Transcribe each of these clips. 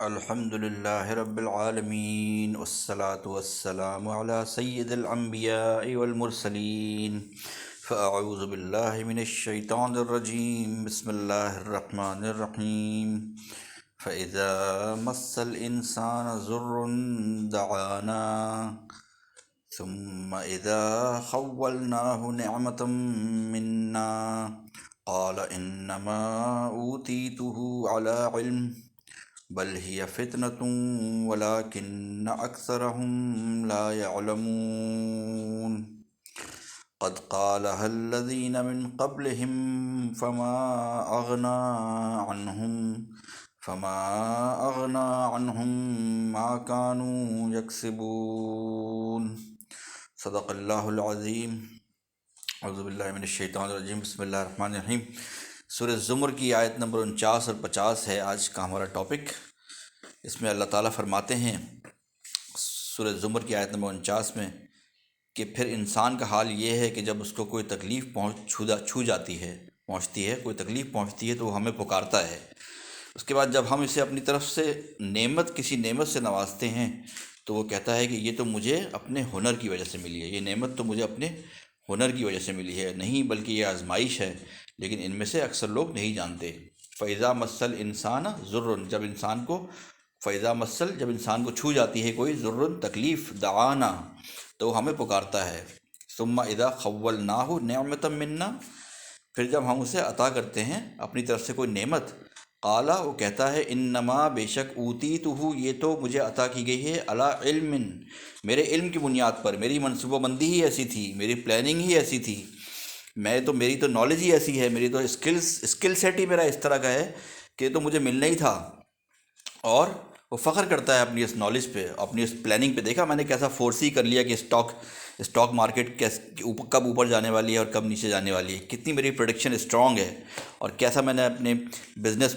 الحمد لله رب العالمين والصلاة والسلام على سيد الأنبياء والمرسلين فأعوذ بالله من الشيطان الرجيم بسم الله الرحمن الرحيم فإذا مس الإنسان ضر دعانا ثم إذا خولناه نعمة منا قال إنما أوتيته على علم بل هي فتنة ولكن أكثرهم لا يعلمون قد قالها الذين من قبلهم فما أغنى عنهم ما كانوا يكسبون صدق اللہ العظیم اعوذ باللہ من الشیطان الرجیم بسم اللہ الرحمن الرحیم سورہ زمر کی آیت نمبر 49 اور 50 ہے آج کا ہمارا ٹاپک۔ اس میں اللہ تعالیٰ فرماتے ہیں سورہ زمر کی آیت نمبر 49 میں کہ پھر انسان کا حال یہ ہے کہ جب اس کو کوئی تکلیف پہنچتی ہے کوئی تکلیف پہنچتی ہے تو وہ ہمیں پکارتا ہے۔ اس کے بعد جب ہم اسے اپنی طرف سے کسی نعمت سے نوازتے ہیں تو وہ کہتا ہے کہ یہ تو مجھے اپنے ہنر کی وجہ سے ملی ہے، یہ نعمت تو مجھے اپنے ہنر کی وجہ سے ملی ہے، نہیں بلکہ یہ آزمائش ہے، لیکن ان میں سے اکثر لوگ نہیں جانتے۔ فَإِذَا مَسَّ الْإِنسَانَ ضُرٌّ جب انسان کو چھو جاتی ہے کوئی ضرر تکلیف دعانا تو وہ ہمیں پکارتا ہے۔ ثُمَّ إِذَا خَوَّلْنَاهُ نِعْمَةً مِنَّا پھر جب ہم اسے عطا کرتے ہیں اپنی طرف سے کوئی نعمت، قالا وہ کہتا ہے انما بے شک اوتیتہ یہ تو مجھے عطا کی گئی ہے علی علم میرے علم کی بنیاد پر، میری منصوبہ بندی ہی ایسی تھی، میری پلاننگ ہی ایسی تھی، میری تو نالج ہی ایسی ہے، میری تو اسکل سیٹ ہی میرا اس طرح کا ہے کہ تو مجھے ملنا ہی تھا۔ اور وہ فخر کرتا ہے اپنی اس نالج پہ، اپنی اس پلاننگ پہ، دیکھا میں نے کیسا فورسی کر لیا کہ اسٹاک مارکیٹ کب اوپر جانے والی ہے اور کب نیچے جانے والی ہے، کتنی میری پریڈکشن اسٹرانگ ہے، اور کیسا میں نے اپنے بزنس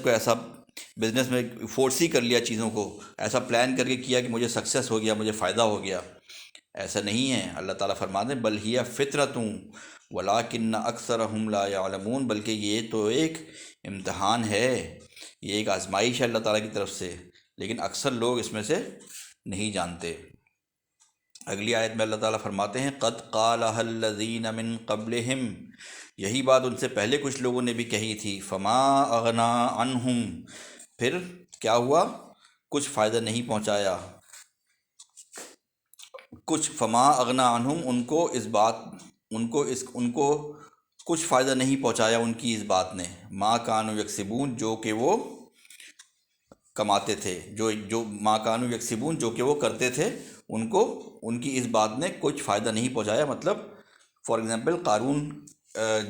میں فورسی کر لیا، چیزوں کو ایسا پلان کر کے کیا کہ مجھے سکسیس ہو گیا، مجھے فائدہ ہو گیا۔ ایسا نہیں ہے، اللہ تعالیٰ فرماتے ہیں بل ہی فطرۃ ولکن اکثرہم لا یعلمون بلکہ یہ تو ایک امتحان ہے، یہ ایک آزمائش ہے اللہ تعالیٰ کی طرف سے، لیکن اکثر لوگ اس میں سے نہیں جانتے۔ اگلی آیت میں اللہ تعالیٰ فرماتے ہیں قد قالها الذین من قبلہم یہی بات ان سے پہلے کچھ لوگوں نے بھی کہی تھی، فما اغنا عنہم پھر کیا ہوا، کچھ فائدہ نہیں پہنچایا، فما اغنا عنہم ان کو کچھ فائدہ نہیں پہنچایا ان کی اس بات نے، ما کانوا یکسبون جو کہ وہ کماتے تھے، جو ما کانوا یکسبون جو کہ وہ کرتے تھے، ان کی اس بات نے کچھ فائدہ نہیں پہنچایا۔ مطلب فار ایگزامپل قارون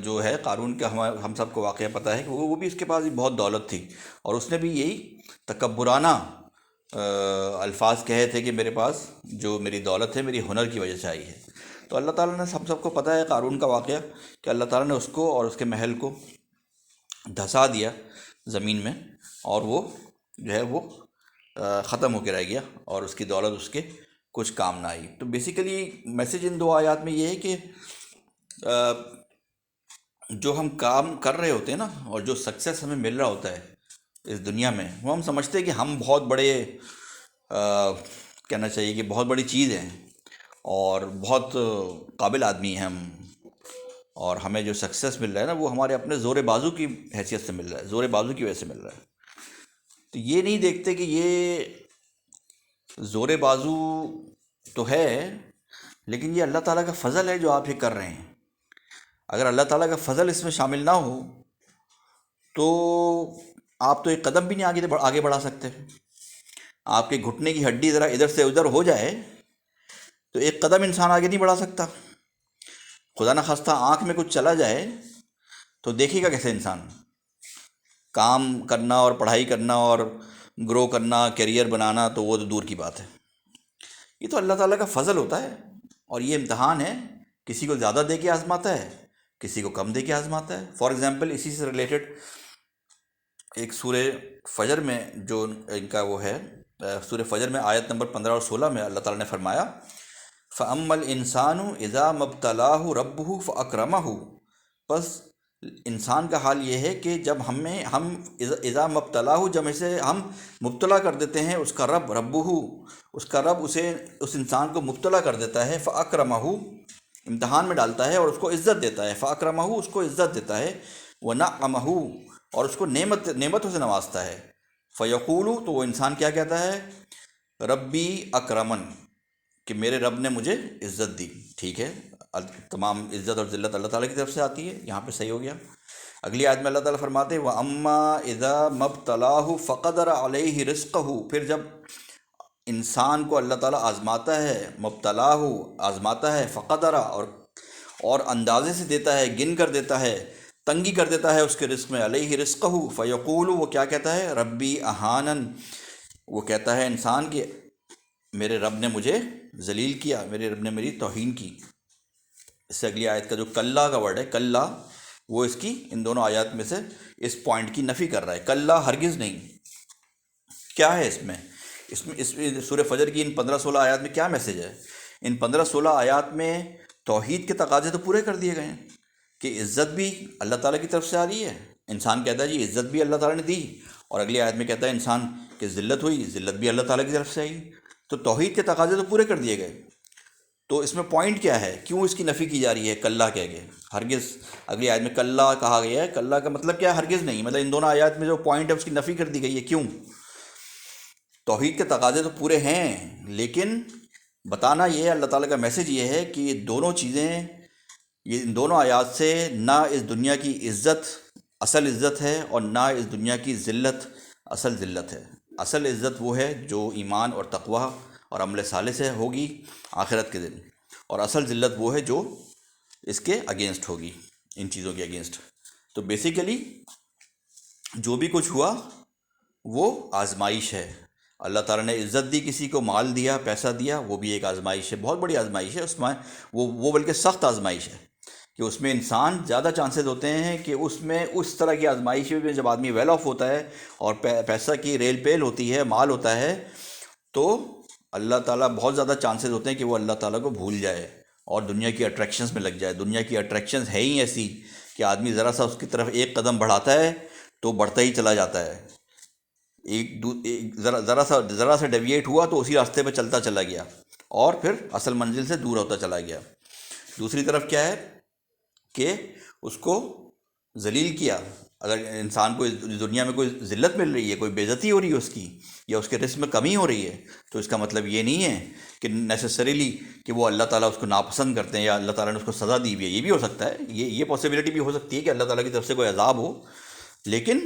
جو ہے، قارون کا ہم سب کو واقعہ پتہ ہے کہ وہ بھی اس کے پاس بھی بہت دولت تھی، اور اس نے بھی یہی تکبرانہ الفاظ کہے تھے کہ میرے پاس جو میری دولت ہے میری ہنر کی وجہ سے آئی ہے۔ تو اللہ تعالیٰ نے ہم سب کو پتہ ہے قارون کا واقعہ کہ اللہ تعالیٰ نے اس کو اور اس کے محل کو دھسا دیا زمین میں، اور وہ جو ہے وہ ختم ہو کے رہ گیا، اور اس کی دولت اس کے کچھ کام نہ آئی۔ تو بیسیکلی میسیج ان دو آیات میں یہ ہے کہ جو ہم کام کر رہے ہوتے ہیں نا، اور جو سکسیس ہمیں مل رہا ہوتا ہے اس دنیا میں، وہ ہم سمجھتے ہیں کہ ہم بہت بڑے کہنا چاہیے کہ بہت بڑی چیز ہیں اور بہت قابل آدمی ہیں ہم، اور ہمیں جو سکسیس مل رہا ہے نا وہ ہمارے اپنے زور بازو کی حیثیت سے مل رہا ہے، زور بازو کی وجہ سے مل رہا ہے۔ تو یہ نہیں دیکھتے کہ یہ زور بازو تو ہے، لیکن یہ اللہ تعالیٰ کا فضل ہے جو آپ یہ کر رہے ہیں۔ اگر اللہ تعالیٰ کا فضل اس میں شامل نہ ہو تو آپ تو ایک قدم بھی نہیں آگے بڑھا سکتے۔ آپ کے گھٹنے کی ہڈی ذرا ادھر سے ادھر ہو جائے تو ایک قدم انسان آگے نہیں بڑھا سکتا۔ خدا نخواستہ آنکھ میں کچھ چلا جائے تو دیکھے گا کیسے انسان؟ کام کرنا اور پڑھائی کرنا اور گرو کرنا، کیریئر بنانا تو وہ تو دور کی بات ہے۔ یہ تو اللہ تعالیٰ کا فضل ہوتا ہے، اور یہ امتحان ہے، کسی کو زیادہ دے کے آزماتا ہے، کسی کو کم دے کے آزماتا ہے۔ فار ایگزامپل اسی سے ریلیٹڈ ایک سورہ فجر میں جو ان کا وہ ہے، سورہ فجر میں آیت نمبر 15 اور 16 میں اللہ تعالیٰ نے فرمایا فَأَمَّا الْإِنسَانُ إِذَا مَبْتَلَاهُ رَبُّهُ فَأَكْرَمَهُ پس انسان کا حال یہ ہے کہ جب ہم اذا مبتلا ہو، جب اسے ہم مبتلا کر دیتے ہیں، اس کا رب اس کا رب اسے اس انسان کو مبتلا کر دیتا ہے، فاکرمہ، امتحان میں ڈالتا ہے اور اس کو عزت دیتا ہے، فاکرمہ، اس کو عزت دیتا ہے، ونعمہ، اور اس کو نعمتوں سے نوازتا ہے، فیقول، تو وہ انسان کیا کہتا ہے؟ ربی اکرمن، کہ میرے رب نے مجھے عزت دی. ٹھیک ہے، تمام عزت اور ذلت اللہ تعالیٰ کی طرف سے آتی ہے، یہاں پہ صحیح ہو گیا. اگلی آیت میں اللہ تعالیٰ فرماتے ہیں وَأَمَّا إِذَا مَبْتَلَاهُ فَقَدَرَ عَلَيْهِ رِزْقَهُ، پھر جب انسان کو اللہ تعالیٰ آزماتا ہے، مبتلاہ آزماتا ہے، فقدر، اور اندازے سے دیتا ہے، گن کر دیتا ہے، تنگی کر دیتا ہے اس کے رزق میں، علیہ رزقہ، فیقول، وہ کیا کہتا ہے؟ ربی اہانن، وہ کہتا ہے انسان کہ میرے رب نے مجھے ذلیل کیا، میرے رب نے میری توہین کی. اس سے اگلی آیت کا جو کلا کا ورڈ ہے، کلا، وہ اس کی ان دونوں آیات میں سے اس پوائنٹ کی نفی کر رہا ہے. کلا، ہرگز نہیں. کیا ہے اس میں سورہ فجر کی ان 15-16 آیات میں کیا میسج ہے؟ ان 15-16 آیات میں توحید کے تقاضے تو پورے کر دیے گئے ہیں کہ عزت بھی اللہ تعالیٰ کی طرف سے آ رہی ہے. انسان کہتا ہے جی عزت بھی اللہ تعالیٰ نے دی، اور اگلی آیت میں کہتا ہے انسان کہ ذلت ہوئی، ذلت بھی اللہ تعالیٰ کی طرف سے آئی. تو توحید کے تقاضے تو پورے کر دیے گئے. تو اس میں پوائنٹ کیا ہے؟ کیوں اس کی نفی کی جا رہی ہے کلا کہہ کے؟ ہرگز، اگلی آیت میں کلا کہا گیا ہے، کلا کا مطلب کیا ہے؟ ہرگز نہیں. مطلب ان دونوں آیات میں جو پوائنٹ ہے اس کی نفی کر دی گئی ہے. کیوں؟ توحید کے تقاضے تو پورے ہیں، لیکن بتانا یہ ہے، اللہ تعالیٰ کا میسج یہ ہے کہ یہ دونوں چیزیں، یہ ان دونوں آیات سے نہ اس دنیا کی عزت اصل عزت ہے، اور نہ اس دنیا کی ذلت اصل ذلت ہے. اصل عزت وہ ہے جو ایمان اور تقوی اور عمل صالح سے ہوگی آخرت کے دن، اور اصل ذلت وہ ہے جو اس کے اگینسٹ ہوگی، ان چیزوں کے اگینسٹ. تو بیسیکلی جو بھی کچھ ہوا وہ آزمائش ہے. اللہ تعالیٰ نے عزت دی، کسی کو مال دیا، پیسہ دیا، وہ بھی ایک آزمائش ہے، بہت بڑی آزمائش ہے. اس میں وہ بلکہ سخت آزمائش ہے کہ اس میں انسان زیادہ چانسز ہوتے ہیں کہ اس میں اس طرح کی آزمائش میں جب آدمی ویل آف ہوتا ہے اور پیسہ کی ریل پیل ہوتی ہے، مال ہوتا ہے، تو اللہ تعالیٰ بہت زیادہ چانسز ہوتے ہیں کہ وہ اللہ تعالیٰ کو بھول جائے اور دنیا کی اٹریکشنز میں لگ جائے. دنیا کی اٹریکشنز ہے ہی ایسی کہ آدمی ذرا سا اس کی طرف ایک قدم بڑھاتا ہے تو بڑھتا ہی چلا جاتا ہے. ذرا سا ڈیویٹ ہوا تو اسی راستے پہ چلتا چلا گیا اور پھر اصل منزل سے دور ہوتا چلا گیا. دوسری طرف کیا ہے کہ اس کو ذلیل کیا. اگر انسان کو اس دنیا میں کوئی ذلت مل رہی ہے، کوئی بے عزتی ہو رہی ہے اس کی، یا اس کے رزق میں کمی ہو رہی ہے، تو اس کا مطلب یہ نہیں ہے کہ نیسسریلی کہ وہ اللہ تعالیٰ اس کو ناپسند کرتے ہیں یا اللہ تعالیٰ نے اس کو سزا دی ہوئی ہے. یہ بھی ہو سکتا ہے، یہ پاسبلٹی بھی ہو سکتی ہے کہ اللہ تعالیٰ کی طرف سے کوئی عذاب ہو، لیکن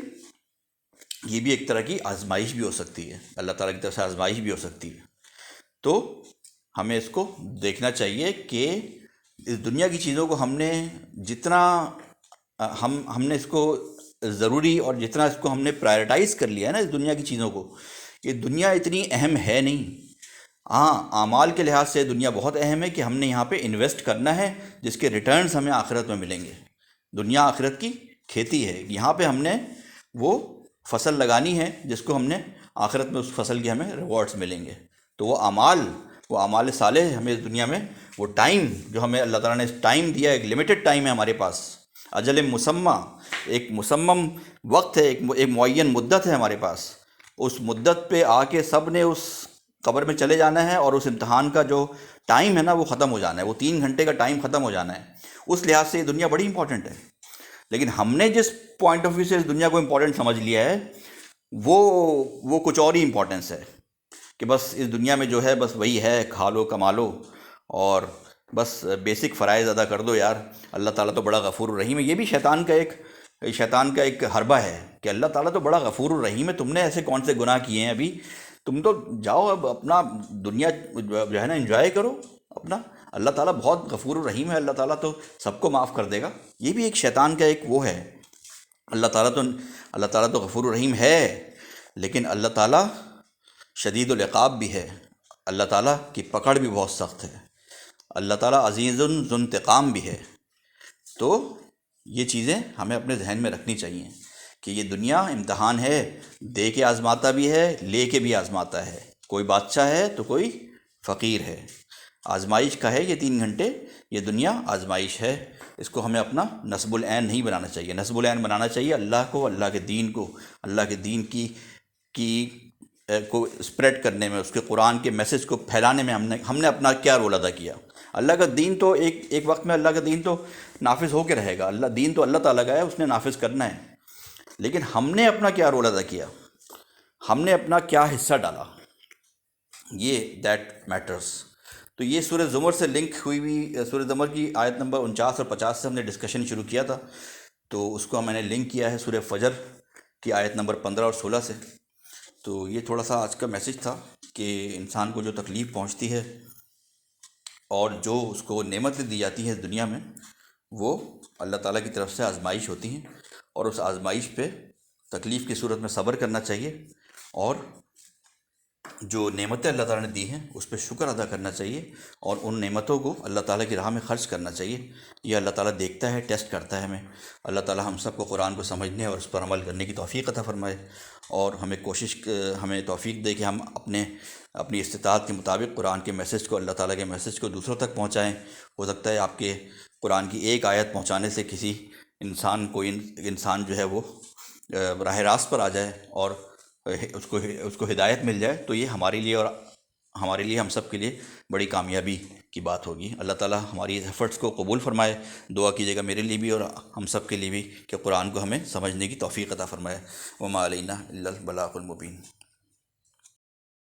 یہ بھی ایک طرح کی آزمائش بھی ہو سکتی ہے، اللہ تعالیٰ کی طرف سے آزمائش بھی ہو سکتی ہے. تو ہمیں اس کو دیکھنا چاہیے کہ اس دنیا کی چیزوں کو ہم نے جتنا ہم نے اس کو ضروری اور جتنا اس کو ہم نے پرائرٹائز کر لیا ہے نا اس دنیا کی چیزوں کو، یہ دنیا اتنی اہم ہے نہیں. ہاں، اعمال کے لحاظ سے دنیا بہت اہم ہے کہ ہم نے یہاں پہ انویسٹ کرنا ہے جس کے ریٹرنز ہمیں آخرت میں ملیں گے. دنیا آخرت کی کھیتی ہے، یہاں پہ ہم نے وہ فصل لگانی ہے جس کو ہم نے آخرت میں اس فصل کے ہمیں ریوارڈز ملیں گے. تو وہ اعمال صالح ہمیں اس دنیا میں، وہ ٹائم جو ہمیں اللہ تعالیٰ نے ٹائم دیا، ایک لمیٹڈ ٹائم ہے ہمارے پاس، اجل مسمہ، ایک مسمم وقت ہے، ایک معین مدت ہے ہمارے پاس. اس مدت پہ آ کے سب نے اس قبر میں چلے جانا ہے، اور اس امتحان کا جو ٹائم ہے نا وہ ختم ہو جانا ہے، وہ 3 گھنٹے کا ٹائم ختم ہو جانا ہے. اس لحاظ سے یہ دنیا بڑی امپورٹنٹ ہے. لیکن ہم نے جس پوائنٹ آف ویو سے اس دنیا کو امپورٹنٹ سمجھ لیا ہے وہ کچھ اور ہی امپورٹنس ہے کہ بس اس دنیا میں جو ہے بس وہی ہے، کھا لو کما لو اور بس بیسک فرائض ادا کر دو. یار اللہ تعالیٰ تو بڑا غفور الرحیم ہے. یہ بھی شیطان کا ایک حربہ ہے کہ اللہ تعالیٰ تو بڑا غفور الرحیم ہے، تم نے ایسے کون سے گناہ کیے ہیں ابھی، تم تو جاؤ اب اپنا دنیا جو ہے نا انجوائے کرو اپنا. اللہ تعالیٰ بہت غفور الرحیم ہے، اللہ تعالیٰ تو سب کو معاف کر دے گا. یہ بھی ایک شیطان کا ایک وہ ہے. اللہ تعالیٰ تو غفور الرحیم ہے، لیکن اللہ تعالیٰ شدید العقاب بھی ہے. اللہ تعالیٰ کی پکڑ بھی بہت سخت ہے. اللہ تعالیٰ عزیز ذو انتقام بھی ہے. تو یہ چیزیں ہمیں اپنے ذہن میں رکھنی چاہیے کہ یہ دنیا امتحان ہے، دے کے آزماتا بھی ہے، لے کے بھی آزماتا ہے. کوئی بادشاہ ہے تو کوئی فقیر ہے. آزمائش کا ہے یہ 3 گھنٹے، یہ دنیا آزمائش ہے، اس کو ہمیں اپنا نصب العین نہیں بنانا چاہیے، نصب العین بنانا چاہیے اللہ کو، اللہ کے دین کو، اللہ کے دین کی کو اسپریڈ کرنے میں، اس کے قرآن کے میسج کو پھیلانے میں ہم نے اپنا کیا رول ادا کیا۔ اللہ کا دین تو ایک وقت میں اللہ کا دین تو نافذ ہو کے رہے گا، دین تو اللہ تعالیٰ کا ہے، اس نے نافذ کرنا ہے، لیکن ہم نے اپنا کیا رول ادا کیا، ہم نے اپنا کیا حصہ ڈالا، یہ دیٹ میٹرز۔ تو یہ سورہ زمر سے لنک ہوئی سورہ زمر کی آیت نمبر 49 اور 50 سے ہم نے ڈسکشن شروع کیا تھا، تو اس کو میں نے لنک کیا ہے سورہ فجر کی آیت نمبر 15 اور 16 سے۔ تو یہ تھوڑا سا آج کا میسج تھا کہ انسان کو جو تکلیف پہنچتی ہے اور جو اس کو نعمتیں دی جاتی ہیں اس دنیا میں، وہ اللہ تعالیٰ کی طرف سے آزمائش ہوتی ہیں، اور اس آزمائش پہ تکلیف کی صورت میں صبر کرنا چاہیے، اور جو نعمتیں اللہ تعالیٰ نے دی ہیں اس پہ شکر ادا کرنا چاہیے، اور ان نعمتوں کو اللہ تعالیٰ کی راہ میں خرچ کرنا چاہیے۔ یہ اللہ تعالیٰ دیکھتا ہے، ٹیسٹ کرتا ہے ہمیں۔ اللہ تعالیٰ ہم سب کو قرآن کو سمجھنے اور اس پر عمل کرنے کی توفیق عطا فرمائے، اور ہمیں توفیق دے کہ ہم اپنی استطاعت کے مطابق قرآن کے میسج کو، اللہ تعالیٰ کے میسج کو دوسروں تک پہنچائیں۔ ہو سکتا ہے آپ کے قرآن کی ایک آیت پہنچانے سے کسی انسان جو ہے وہ راہ راست پر آ جائے اور اس کو ہدایت مل جائے، تو یہ ہمارے لیے ہم سب کے لیے بڑی کامیابی کی بات ہوگی۔ اللہ تعالیٰ ہماری اس ایفرٹس کو قبول فرمائے۔ دعا کیجیے گا میرے لیے بھی اور ہم سب کے لیے بھی کہ قرآن کو ہمیں سمجھنے کی توفیق عطا فرمائے۔ وما علینا الا البلاغ المبین۔